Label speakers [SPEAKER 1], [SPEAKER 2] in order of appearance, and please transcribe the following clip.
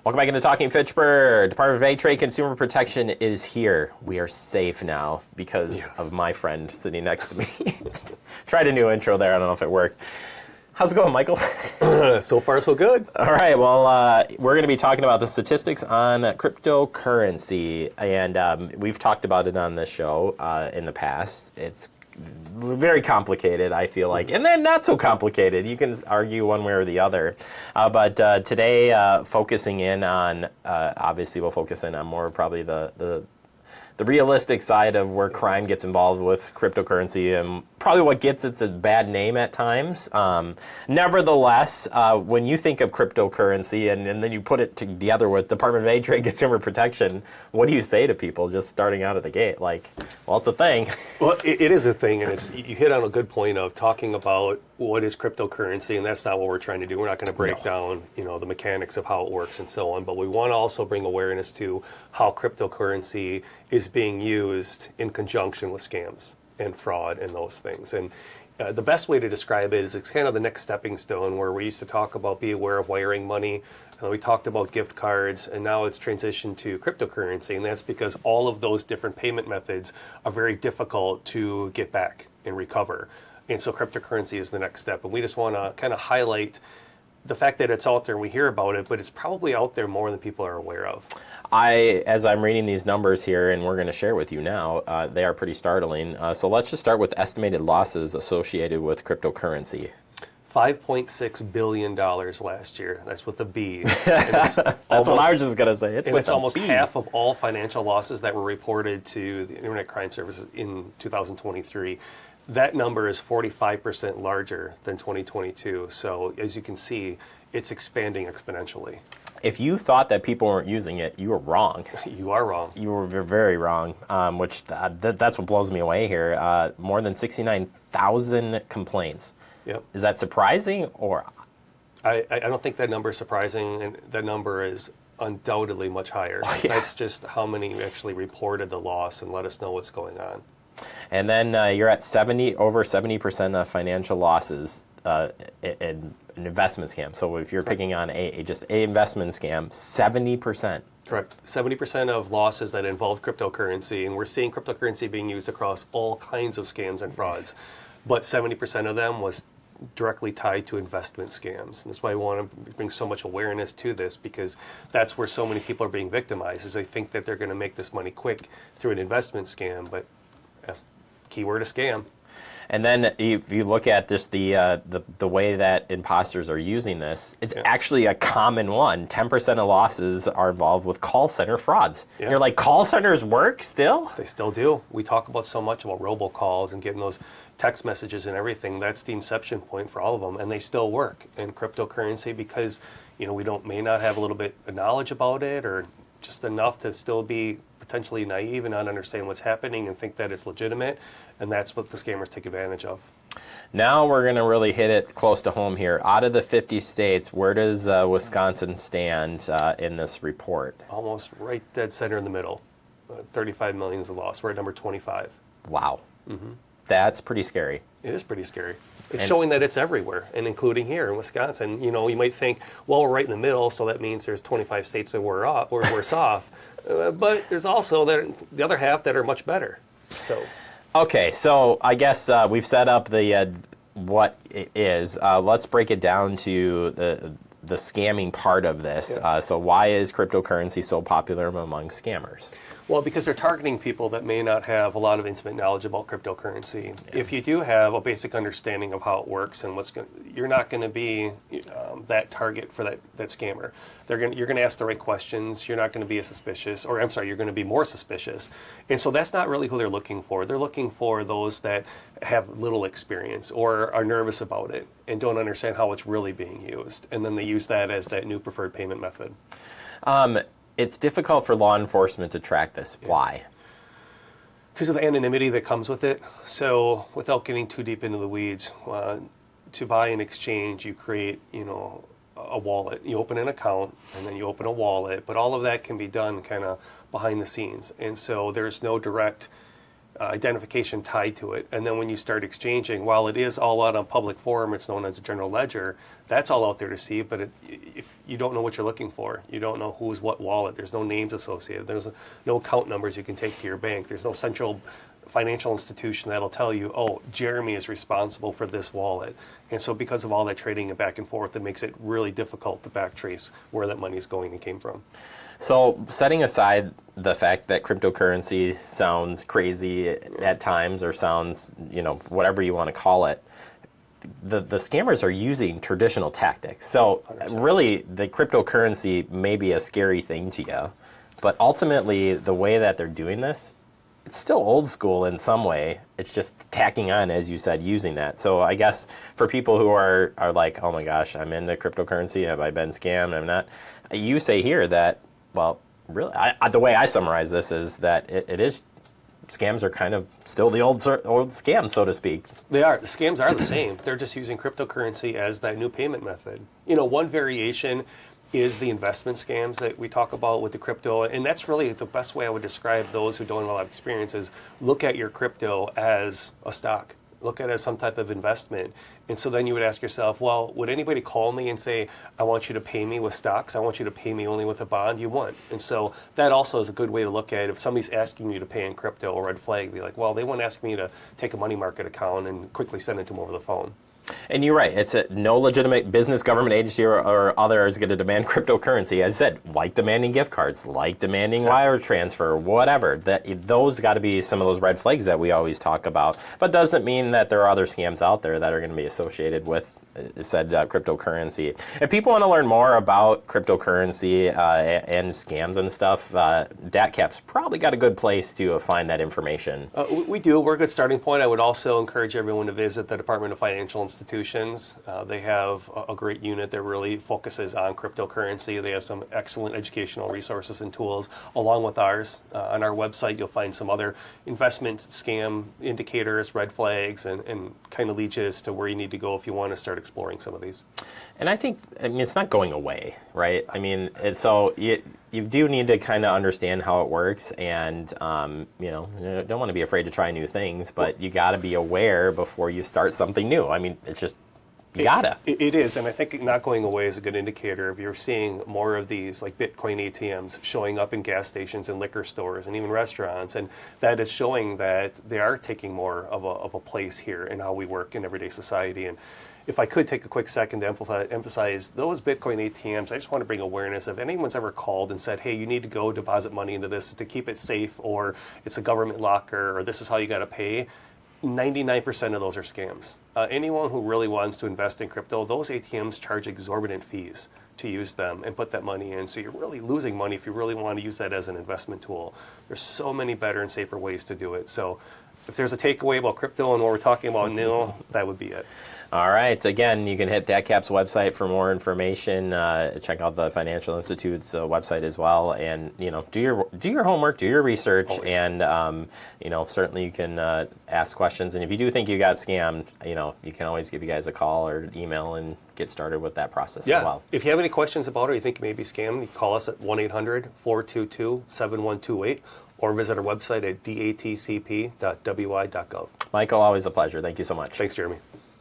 [SPEAKER 1] Welcome back into Talking Fitchburg. Department of Ag Trade Consumer Protection is here. We are safe now because of my friend sitting next to me. Tried a new intro there. I don't know if it worked. How's it going, Michael?
[SPEAKER 2] So far, so good.
[SPEAKER 1] All right. Well, we're going to be talking about the statistics on cryptocurrency, and we've talked about it on this show in the past. It's very complicated, I feel like, and then not so complicated. You can argue one way or the other. But today, focusing in on, obviously we'll focus in on more probably the realistic side of where crime gets involved with cryptocurrency and probably what gets its a bad name at times. Nevertheless, when you think of cryptocurrency and then you put it together with Department of Ag Trade Consumer Protection, what do you say to people just starting out of the gate? Like, well, it's a thing.
[SPEAKER 2] Well, it is a thing, and you hit on a good point of talking about what is cryptocurrency, and that's not what we're trying to do. We're not going to break down, the mechanics of how it works and so on, but we want to also bring awareness to how cryptocurrency is being used in conjunction with scams and fraud and those things. And the best way to describe it is it's kind of the next stepping stone where we used to talk about be aware of wiring money. We talked about gift cards, and now it's transitioned to cryptocurrency, and that's because all of those different payment methods are very difficult to get back and recover. And so cryptocurrency is the next step. And we just want to kind of highlight the fact that it's out there and we hear about it, but it's probably out there more than people are aware of.
[SPEAKER 1] As I'm reading these numbers here, and we're going to share with you now, they are pretty startling. So let's just start with estimated losses associated with cryptocurrency.
[SPEAKER 2] $5.6 billion last year. That's with a B.
[SPEAKER 1] That's what I was just going to say.
[SPEAKER 2] It's almost half of all financial losses that were reported to the Internet Crime Service in 2023. That number is 45% larger than 2022. So as you can see, it's expanding exponentially.
[SPEAKER 1] If you thought that people weren't using it, you were wrong.
[SPEAKER 2] You are wrong.
[SPEAKER 1] You were very wrong, which that's what blows me away here. More than 69,000 complaints.
[SPEAKER 2] Yep.
[SPEAKER 1] Is that surprising, or?
[SPEAKER 2] I don't think that number is surprising, and that number is undoubtedly much higher.
[SPEAKER 1] Yeah.
[SPEAKER 2] That's just how many actually reported the loss and let us know what's going on.
[SPEAKER 1] And then you're at over 70% of financial losses in an investment scam. So if you're picking on just a investment scam, 70%.
[SPEAKER 2] Correct. 70% of losses that involve cryptocurrency, and we're seeing cryptocurrency being used across all kinds of scams and frauds, but 70% of them was directly tied to investment scams. And that's why I want to bring so much awareness to this, because that's where so many people are being victimized, is they think that they're going to make this money quick through an investment scam, but that's keyword a scam.
[SPEAKER 1] And then if you look at just the way that imposters are using this, it's actually a common one. 10% of losses are involved with call center frauds. Yeah. You're like, call centers work still?
[SPEAKER 2] They still do. We talk about so much about robocalls and getting those text messages and everything. That's the inception point for all of them, and they still work. And cryptocurrency, because we may not have a little bit of knowledge about it, or just enough to still be potentially naive and not understand what's happening and think that it's legitimate, and that's what the scammers take advantage of.
[SPEAKER 1] Now we're going to really hit it close to home here. Out of the 50 states, where does Wisconsin stand in this report?
[SPEAKER 2] Almost right dead center in the middle. 35 million is the loss. We're at number 25.
[SPEAKER 1] Wow. Mm-hmm. That's pretty scary.
[SPEAKER 2] It is pretty scary. It's showing that it's everywhere, and including here in Wisconsin. You might think, well, we're right in the middle, so that means there's 25 states that we're worse off. But there's also the other half that are much better. So,
[SPEAKER 1] okay, so I guess we've set up the what it is. Let's break it down to the scamming part of this.
[SPEAKER 2] Yeah.
[SPEAKER 1] So why is cryptocurrency so popular among scammers?
[SPEAKER 2] Well, because they're targeting people that may not have a lot of intimate knowledge about cryptocurrency. Yeah. If you do have a basic understanding of how it works and you're not going to be that target for that scammer. You're going to ask the right questions. You're not going to be as suspicious, or you're going to be more suspicious. And so that's not really who they're looking for. They're looking for those that have little experience or are nervous about it and don't understand how it's really being used. And then they use that as that new preferred payment method.
[SPEAKER 1] It's difficult for law enforcement to track this. Yeah. Why?
[SPEAKER 2] Because of the anonymity that comes with it. So without getting too deep into the weeds, to buy and exchange, you create, a wallet. You open an account, and then you open a wallet. But all of that can be done kind of behind the scenes. And so there's no direct identification tied to it. And then when you start exchanging, while it is all out on public forum, it's known as a general ledger, that's all out there to see. But if you don't know what you're looking for, you don't know who's what wallet, there's no names associated, there's no account numbers you can take to your bank, there's no central financial institution that'll tell you, oh, Jeremy is responsible for this wallet. And so because of all that trading and back and forth, it makes it really difficult to backtrace where that money is going and came from.
[SPEAKER 1] So setting aside the fact that cryptocurrency sounds crazy at times, or sounds, whatever you want to call it, the scammers are using traditional tactics. So
[SPEAKER 2] 100%.
[SPEAKER 1] Really, the cryptocurrency may be a scary thing to you, but ultimately the way that they're doing this, it's still old school in some way. It's just tacking on, as you said, using that. So I guess for people who are like, oh my gosh, I'm into cryptocurrency, have I been scammed? I'm not. You say here that, well, really, the way I summarize this is that it is, scams are kind of still the old scam, so to speak.
[SPEAKER 2] They are. The scams are the same. They're just using cryptocurrency as that new payment method. One variation is the investment scams that we talk about with the crypto. And that's really the best way I would describe those who don't have a lot of experience is look at your crypto as a stock. Look at it as some type of investment. And so then you would ask yourself, well, would anybody call me and say, I want you to pay me with stocks, I want you to pay me only with a bond? You won't. And so that also is a good way to look at it. If somebody's asking you to pay in crypto, a red flag, be like, well, they won't ask me to take a money market account and quickly send it to them over the phone.
[SPEAKER 1] And you're right. It's no legitimate business, government agency, or other is going to demand cryptocurrency. As I said, like demanding gift cards, like demanding wire transfer, whatever. Those got to be some of those red flags that we always talk about. But doesn't mean that there are other scams out there that are going to be associated with said cryptocurrency. If people want to learn more about cryptocurrency and scams and stuff, DATCP's probably got a good place to find that information.
[SPEAKER 2] We do. We're a good starting point. I would also encourage everyone to visit the Department of Financial Institutions. They have a great unit that really focuses on cryptocurrency. They have some excellent educational resources and tools along with ours. On our website, you'll find some other investment scam indicators, red flags, and kind of lead you as to where you need to go if you want to start exploring some of these.
[SPEAKER 1] And I think, it's not going away, right? So you do need to kind of understand how it works, and you don't want to be afraid to try new things, but you got to be aware before you start something new. It's just, you gotta.
[SPEAKER 2] It is, and I think not going away is a good indicator. If you're seeing more of these like Bitcoin ATMs showing up in gas stations and liquor stores and even restaurants, and that is showing that they are taking more of a place here in how we work in everyday society. And if I could take a quick second to emphasize those Bitcoin ATMs, I just want to bring awareness. If anyone's ever called and said, hey, you need to go deposit money into this to keep it safe, or it's a government locker, or this is how you got to pay, 99% of those are scams. Anyone who really wants to invest in crypto, those ATMs charge exorbitant fees to use them and put that money in. So you're really losing money if you really want to use that as an investment tool. There's so many better and safer ways to do it. So if there's a takeaway about crypto and what we're talking about now, that would be it.
[SPEAKER 1] All right. Again, you can hit DATCP's website for more information. Check out the Financial Institute's website as well, and do your homework, do your research,
[SPEAKER 2] Always.
[SPEAKER 1] And certainly you can ask questions. And if you do think you got scammed, you can always give you guys a call or email and get started with that process as well.
[SPEAKER 2] If you have any questions about it, or you think you may be scammed, you can call us at 1-800-422-7128. or visit our website at datcp.wi.gov.
[SPEAKER 1] Michael, always a pleasure. Thank you so much.
[SPEAKER 2] Thanks, Jeremy.